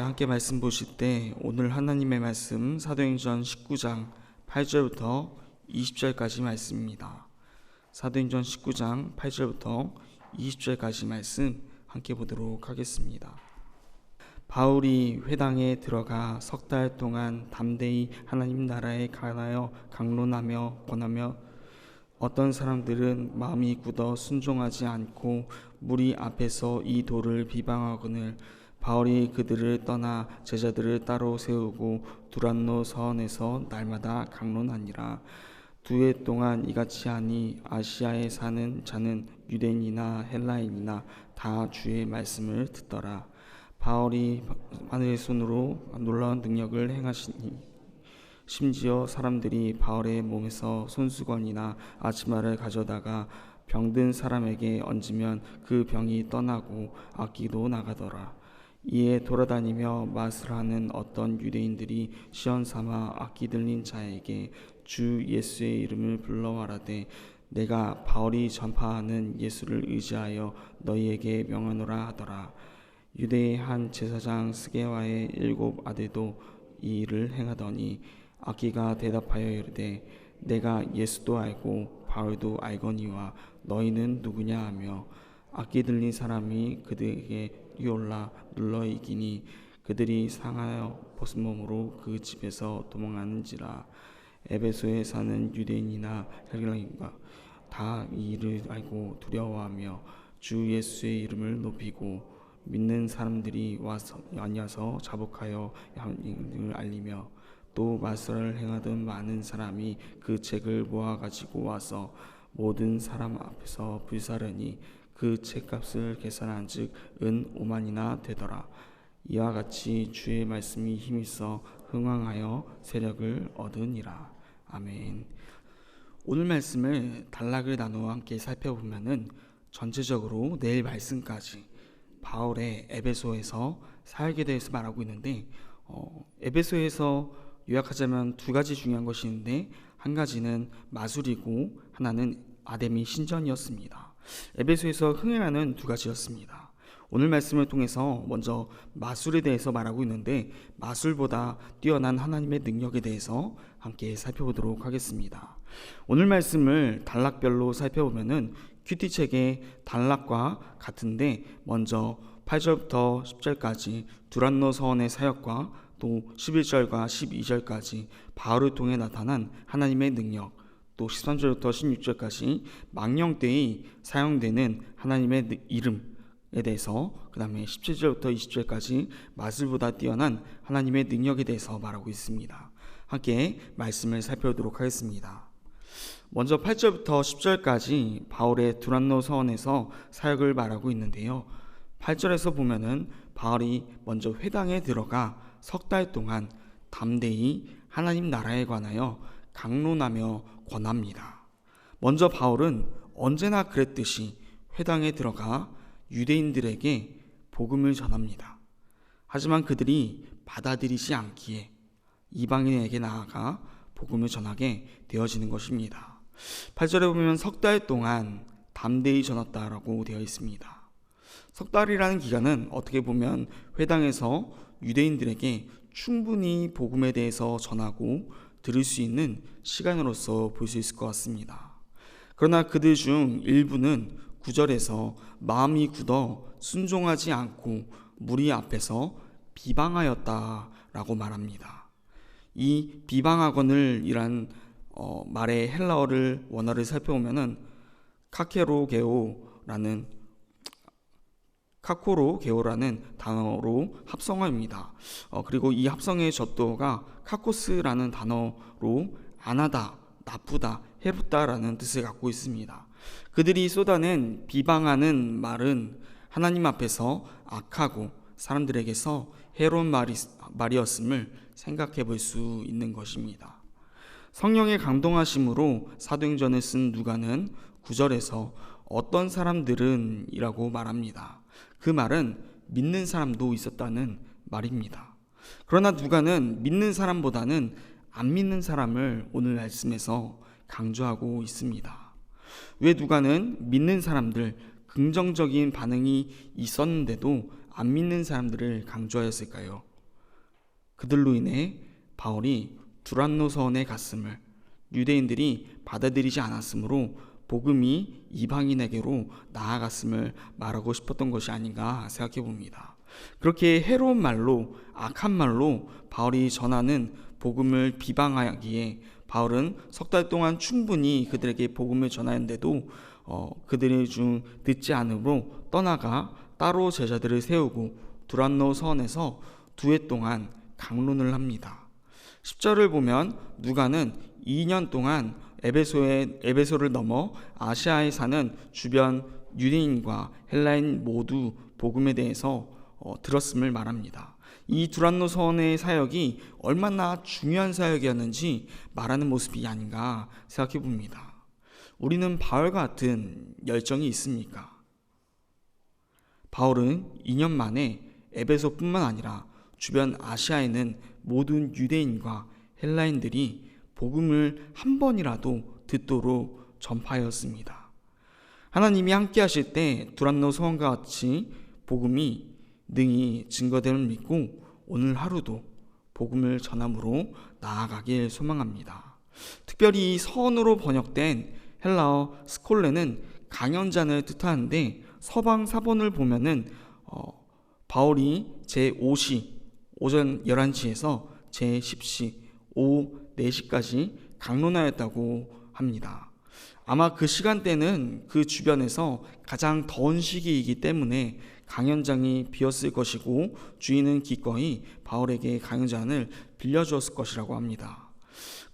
함께 말씀 보실 때 오늘 하나님의 말씀 사도행전 19장 8절부터 20절까지 말씀입니다. 사도행전 19장 8절부터 20절까지 말씀 함께 보도록 하겠습니다. 바울이 회당에 들어가 석 달 동안 담대히 하나님 나라에 관하여 강론하며 권하며 어떤 사람들은 마음이 굳어 순종하지 않고 무리 앞에서 이 도를 비방하거늘 바울이 그들을 떠나 제자들을 따로 세우고 두란노 서원에서 날마다 강론하니라. 2해 동안 이같이 하니 아시아에 사는 자는 유대인이나 헬라인이나 다 주의 말씀을 듣더라. 바울이 하늘의 손으로 놀라운 능력을 행하시니 심지어 사람들이 바울의 몸에서 손수건이나 아치마를 가져다가 병든 사람에게 얹으면 그 병이 떠나고 악기도 나가더라. 이에 돌아다니며 마술하는 어떤 유대인들이 시험삼아 악기 들린 자에게 주 예수의 이름을 불러 말하되 내가 바울이 전파하는 예수를 의지하여 너희에게 명하노라 하더라. 유대의 한 제사장 스게와의 7 아들도 이 일을 행하더니 악기가 대답하여 이르되 내가 예수도 알고 바울도 알거니와 너희는 누구냐 하며 악기 들린 사람이 그들에게 뛰어올라 눌러 이기니 그들이 상하여 벗은 몸으로 그 집에서 도망하는지라. 에베소에 사는 유대인이나 헬라인과 다 이 일을 알고 두려워하며 주 예수의 이름을 높이고 믿는 사람들이 와서 자복하여 하나님을 알리며 또 마술을 행하던 많은 사람이 그 책을 모아 가지고 와서 모든 사람 앞에서 불사르니 그 책값을 계산한즉 은 5만이나 되더라. 이와 같이 주의 말씀이 힘있어 흥왕하여 세력을 얻으니라. 아멘. 오늘 말씀을 단락을 나누어 함께 살펴보면은 전체적으로 내일 말씀까지 바울의 에베소에서 사역에 대해서 말하고 있는데 에베소에서 요약하자면 2가지 중요한 것이 있는데 한 가지는 마술이고 하나는 아데미 신전이었습니다. 에베소에서 흥행하는 2가지였습니다. 오늘 말씀을 통해서 먼저 마술에 대해서 말하고 있는데 마술보다 뛰어난 하나님의 능력에 대해서 함께 살펴보도록 하겠습니다. 오늘 말씀을 단락별로 살펴보면은 큐티책의 단락과 같은데 먼저 8절부터 10절까지 두란노 서원의 사역과 또 11절과 12절까지 바울을 통해 나타난 하나님의 능력, 또 13절부터 16절까지 망령 때에 사용되는 하나님의 이름에 대해서, 그 다음에 17절부터 20절까지 마술보다 뛰어난 하나님의 능력에 대해서 말하고 있습니다. 함께 말씀을 살펴보도록 하겠습니다. 먼저 8절부터 10절까지 바울의 두란노 서원에서 사역을 말하고 있는데요. 8절에서 보면은 바울이 먼저 회당에 들어가 석 달 동안 담대히 하나님 나라에 관하여 강론하며 권합니다. 먼저 바울은 언제나 그랬듯이 회당에 들어가 유대인들에게 복음을 전합니다. 하지만 그들이 받아들이지 않기에 이방인에게 나아가 복음을 전하게 되어지는 것입니다. 8절에 보면 석 달 동안 담대히 전했다라고 되어 있습니다. 석 달이라는 기간은 어떻게 보면 회당에서 유대인들에게 충분히 복음에 대해서 전하고 들을 수 있는 시간으로서 볼 수 있을 것 같습니다. 그러나 그들 중 일부는 9절에서 마음이 굳어 순종하지 않고 무리 앞에서 비방하였다라고 말합니다. 이 비방하거늘 이란 말의 헬라어를 원어를 살펴보면은 카코로게오라는 단어로 합성어입니다. 그리고 이 합성의 젖도가 카코스라는 단어로 안하다, 나쁘다, 해롭다라는 뜻을 갖고 있습니다. 그들이 쏟아낸 비방하는 말은 하나님 앞에서 악하고 사람들에게서 해로운 말이었음을 생각해 볼 수 있는 것입니다. 성령의 강동하심으로 사도행전을 쓴 누가는 9절에서 어떤 사람들은 이라고 말합니다. 그 말은 믿는 사람도 있었다는 말입니다. 그러나 누가는 믿는 사람보다는 안 믿는 사람을 오늘 말씀에서 강조하고 있습니다. 왜 누가는 믿는 사람들, 긍정적인 반응이 있었는데도 안 믿는 사람들을 강조하였을까요? 그들로 인해 바울이 두란노 서원에 갔음을 유대인들이 받아들이지 않았으므로 복음이 이방인에게로 나아갔음을 말하고 싶었던 것이 아닌가 생각해 봅니다. 그렇게 해로운 말로, 악한 말로 바울이 전하는 복음을 비방하기에 바울은 석 달 동안 충분히 그들에게 복음을 전하였는데도 그들이 중 듣지 않으므로 떠나가 따로 제자들을 세우고 두란노 서원에서 2해 동안 강론을 합니다. 10절을 보면 누가는 2년 동안 에베소를 넘어 아시아에 사는 주변 유대인과 헬라인 모두 복음에 대해서 들었음을 말합니다. 이 두란노 서원의 사역이 얼마나 중요한 사역이었는지 말하는 모습이 아닌가 생각해 봅니다. 우리는 바울과 같은 열정이 있습니까? 바울은 2년 만에 에베소뿐만 아니라 주변 아시아에는 모든 유대인과 헬라인들이 복음을 한 번이라도 듣도록 전파하였습니다. 하나님이 함께 하실 때 두란노 서원과 같이 복음이 능히 증거됨을 믿고 오늘 하루도 복음을 전함으로 나아가길 소망합니다. 특별히 이 서원으로 번역된 헬라어 스콜레는 강연자를 뜻하는데 서방 사본을 보면은 바울이 제5시 오전 11시에서 제10시 오후 4시까지 강론하였다고 합니다. 아마 그 시간대는 그 주변에서 가장 더운 시기이기 때문에 강연장이 비었을 것이고 주인은 기꺼이 바울에게 강연장을 빌려주었을 것이라고 합니다.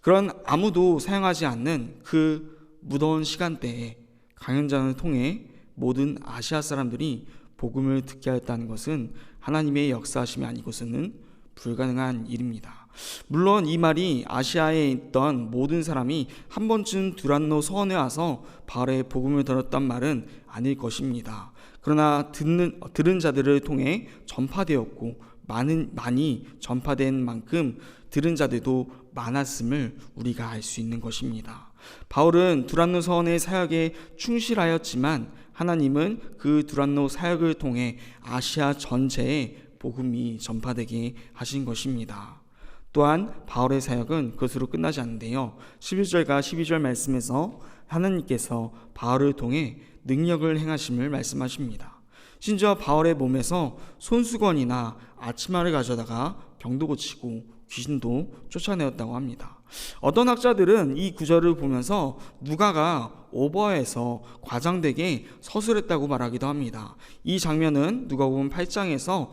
그런 아무도 사용하지 않는 그 무더운 시간대에 강연장을 통해 모든 아시아 사람들이 복음을 듣게 하였다는 것은 하나님의 역사하심이 아니고서는 불가능한 일입니다. 물론 이 말이 아시아에 있던 모든 사람이 한 번쯤 두란노 서원에 와서 바울의 복음을 들었단 말은 아닐 것입니다. 그러나 들은 자들을 통해 전파되었고 많이 전파된 만큼 들은 자들도 많았음을 우리가 알 수 있는 것입니다. 바울은 두란노 서원의 사역에 충실하였지만 하나님은 그 두란노 사역을 통해 아시아 전체에 복음이 전파되게 하신 것입니다. 또한 바울의 사역은 그것으로 끝나지 않는데요. 11절과 12절 말씀에서 하나님께서 바울을 통해 능력을 행하심을 말씀하십니다. 심지어 바울의 몸에서 손수건이나 아치마를 가져다가 병도 고치고 귀신도 쫓아내었다고 합니다. 어떤 학자들은 이 구절을 보면서 누가가 오버해서 과장되게 서술했다고 말하기도 합니다. 이 장면은 누가복음 8장에서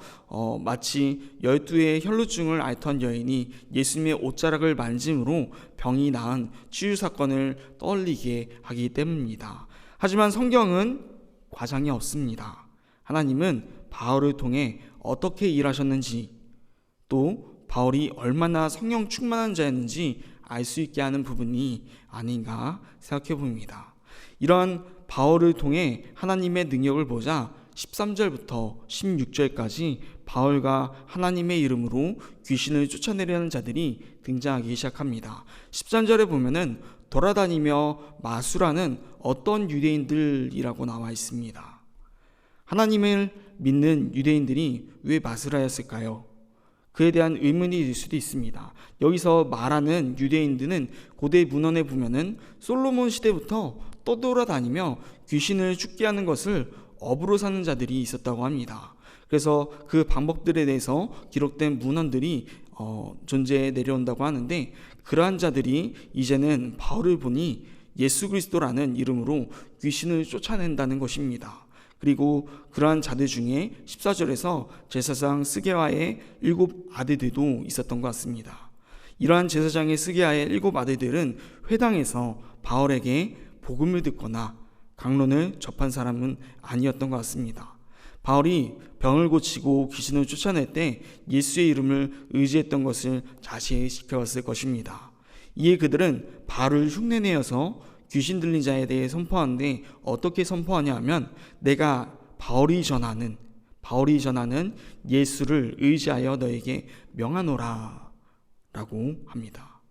마치 12의 혈루증을 앓던 여인이 예수님의 옷자락을 만짐으로 병이 나은 치유 사건을 떠올리게 하기 때문입니다. 하지만 성경은 과장이 없습니다. 하나님은 바울을 통해 어떻게 일하셨는지 또 바울이 얼마나 성령 충만한 자였는지 알 수 있게 하는 부분이 아닌가 생각해 봅니다. 이런 바울을 통해 하나님의 능력을 보자 13절부터 16절까지 바울과 하나님의 이름으로 귀신을 쫓아내려는 자들이 등장하기 시작합니다. 13절에 보면은 돌아다니며 마술하는 어떤 유대인들이라고 나와 있습니다. 하나님을 믿는 유대인들이 왜 마술하였을까요? 그에 대한 의문이 들 수도 있습니다. 여기서 말하는 유대인들은 고대 문헌에 보면은 솔로몬 시대부터 떠돌아다니며 귀신을 죽게 하는 것을 업으로 사는 자들이 있었다고 합니다. 그래서 그 방법들에 대해서 기록된 문헌들이 존재해 내려온다고 하는데 그러한 자들이 이제는 바울을 보니 예수 그리스도라는 이름으로 귀신을 쫓아낸다는 것입니다. 그리고 그러한 자들 중에 14절에서 제사장 스게와의 7 아들들도 있었던 것 같습니다. 이러한 제사장의 스게와의 7 아들들은 회당에서 바울에게 복음을 듣거나 강론을 접한 사람은 아니었던 것 같습니다. 바울이 병을 고치고 귀신을 쫓아낼 때 예수의 이름을 의지했던 것을 자세히 지켜왔을 것입니다. 이에 그들은 바울을 흉내내어서 귀신 들린 자에 대해 선포하는데 어떻게 선포하냐 하면 내가 바울이 전하는 예수를 의지하여 너에게 명하노라 라고 합니다.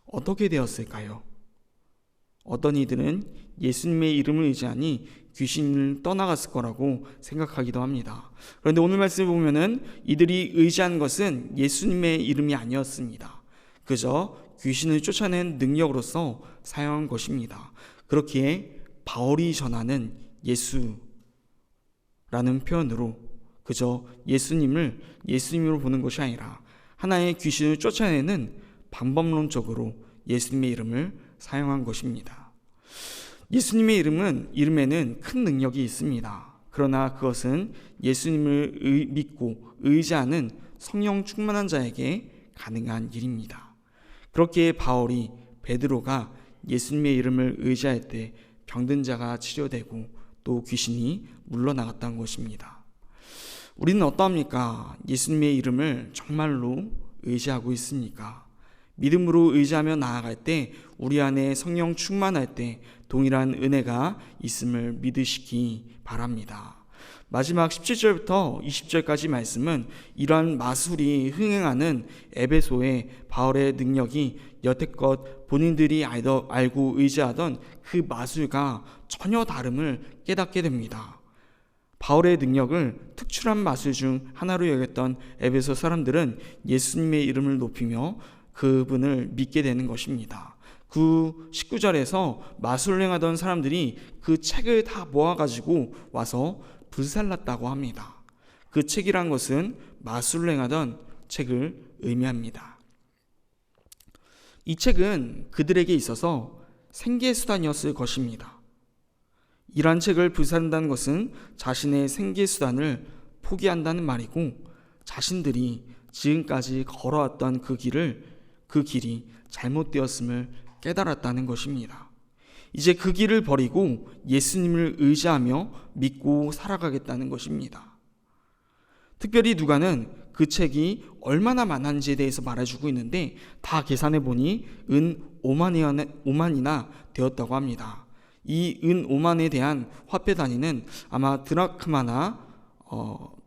어떻게 되었을까요? 어떤 이들은 예수님의 이름을 의지하니 귀신을 떠나갔을 거라고 생각하기도 합니다. 그런데 오늘 말씀을 보면은 이들이 의지한 것은 예수님의 이름이 아니었습니다. 그저 귀신을 쫓아낸 능력으로서 사용한 것입니다. 그렇기에 바울이 전하는 예수라는 표현으로 그저 예수님을 예수님으로 보는 것이 아니라 하나의 귀신을 쫓아내는 방법론적으로 예수님의 이름을 사용한 것입니다. 예수님의 이름에는 큰 능력이 있습니다. 그러나 그것은 예수님을 믿고 의지하는 성령 충만한 자에게 가능한 일입니다. 그렇기에 바울이 베드로가 예수님의 이름을 의지할 때 병든 자가 치료되고 또 귀신이 물러나갔다는 것입니다. 우리는 어떠합니까? 예수님의 이름을 정말로 의지하고 있습니까? 믿음으로 의지하며 나아갈 때 우리 안에 성령 충만할 때 동일한 은혜가 있음을 믿으시기 바랍니다. 마지막 17절부터 20절까지 말씀은 이러한 마술이 흥행하는 에베소의 바울의 능력이 여태껏 본인들이 알고 의지하던 그 마술과 전혀 다름을 깨닫게 됩니다. 바울의 능력을 특출한 마술 중 하나로 여겼던 에베소 사람들은 예수님의 이름을 높이며 그분을 믿게 되는 것입니다. 그 19절에서 마술을 행하던 사람들이 그 책을 다 모아가지고 와서 불살랐다고 합니다. 그 책이란 것은 마술을 행하던 책을 의미합니다. 이 책은 그들에게 있어서 생계수단이었을 것입니다. 이러한 책을 불살른다는 것은 자신의 생계수단을 포기한다는 말이고 자신들이 지금까지 걸어왔던 그 길이 잘못되었음을 깨달았다는 것입니다. 이제 그 길을 버리고 예수님을 의지하며 믿고 살아가겠다는 것입니다. 특별히 누가는 그 책이 얼마나 많은지에 대해서 말해주고 있는데 다 계산해 보니 은 5만이나 되었다고 합니다. 이 은 5만에 대한 화폐 단위는 아마 드라크마나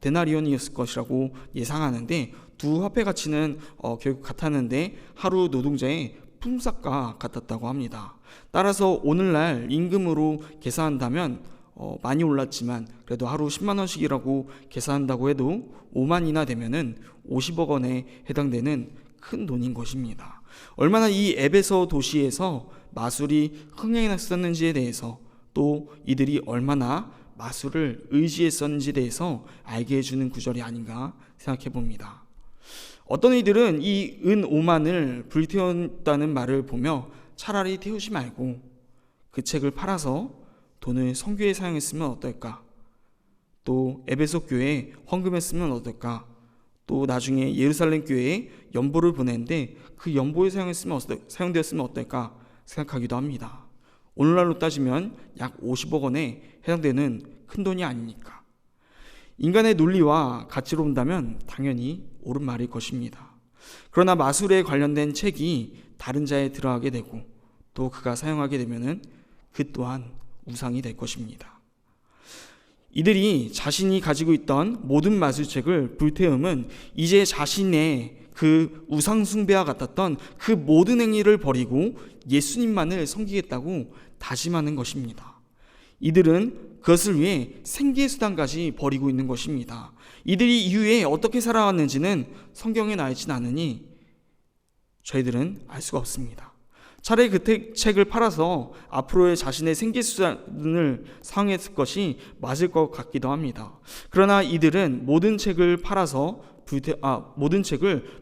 데나리온이었을 것이라고 예상하는데 두 화폐 가치는 결국 같았는데 하루 노동자의 품삯과 같았다고 합니다. 따라서 오늘날 임금으로 계산한다면 많이 올랐지만 그래도 하루 10만 원씩이라고 계산한다고 해도 5만이나 되면은 50억 원에 해당되는 큰 돈인 것입니다. 얼마나 이 에베소 도시에서 마술이 흥행했었는지에 대해서 또 이들이 얼마나 마술을 의지했었는지에 대해서 알게 해주는 구절이 아닌가 생각해 봅니다. 어떤 이들은 이 은 5만을 불태웠다는 말을 보며 차라리 태우지 말고 그 책을 팔아서 돈을 선교에 사용했으면 어떨까? 또 에베소 교회에 헌금했으면 어떨까? 또 나중에 예루살렘 교회에 연보를 보냈는데 그 연보에 사용되었으면 어떨까 생각하기도 합니다. 오늘날로 따지면 약 50억 원에 해당되는 큰 돈이 아닙니까? 인간의 논리와 가치로 본다면 당연히 옳은 말일 것입니다. 그러나 마술에 관련된 책이 다른 자에 들어가게 되고 또 그가 사용하게 되면은 그 또한 우상이 될 것입니다. 이들이 자신이 가지고 있던 모든 마술책을 불태움은 이제 자신의 그 우상 숭배와 같았던 그 모든 행위를 버리고 예수님만을 섬기겠다고 다짐하는 것입니다. 이들은 그것을 위해 생계수단까지 버리고 있는 것입니다. 이들이 이후에 어떻게 살아왔는지는 성경에 나와 있진 않으니 저희들은 알 수가 없습니다. 차라리 그 책을 팔아서 앞으로의 자신의 생계수단을 사용했을 것이 맞을 것 같기도 합니다. 그러나 이들은 모든 책을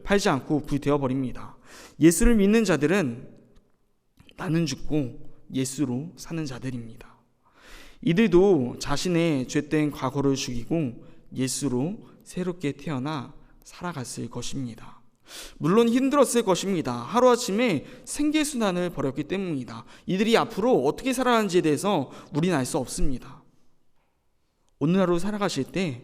팔지 않고 불태워 버립니다. 예수를 믿는 자들은 나는 죽고 예수로 사는 자들입니다. 이들도 자신의 죄된 과거를 죽이고 예수로 새롭게 태어나 살아갔을 것입니다. 물론 힘들었을 것입니다. 하루아침에 생계수단을 버렸기 때문입니다. 이들이 앞으로 어떻게 살아가는지에 대해서 우리는 알 수 없습니다. 오늘 하루 살아가실 때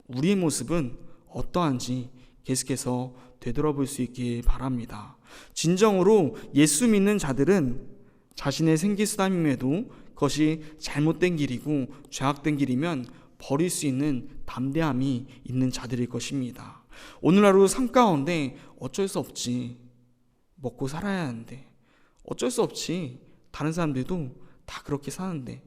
우리의 모습은 어떠한지 계속해서 되돌아볼 수 있길 바랍니다. 진정으로 예수 믿는 자들은 자신의 생계수단임에도 그것이 잘못된 길이고 죄악된 길이면 버릴 수 있는 담대함이 있는 자들일 것입니다. 오늘 하루 삶 가운데 어쩔 수 없지, 먹고 살아야 하는데 어쩔 수 없지, 다른 사람들도 다 그렇게 사는데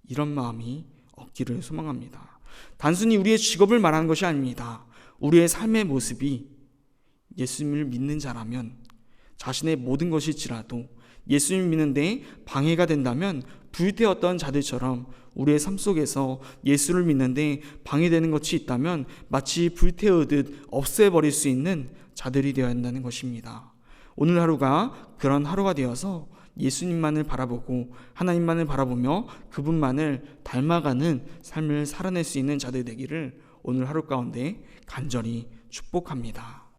이런 마음이 없기를 소망합니다. 단순히 우리의 직업을 말하는 것이 아닙니다. 우리의 삶의 모습이 예수님을 믿는 자라면, 자신의 모든 것일지라도 예수님을 믿는데 방해가 된다면 불태웠던 자들처럼 우리의 삶 속에서 예수를 믿는데 방해되는 것이 있다면 마치 불태우듯 없애버릴 수 있는 자들이 되어야 한다는 것입니다. 오늘 하루가 그런 하루가 되어서 예수님만을 바라보고 하나님만을 바라보며 그분만을 닮아가는 삶을 살아낼 수 있는 자들 되기를 오늘 하루 가운데 간절히 축복합니다.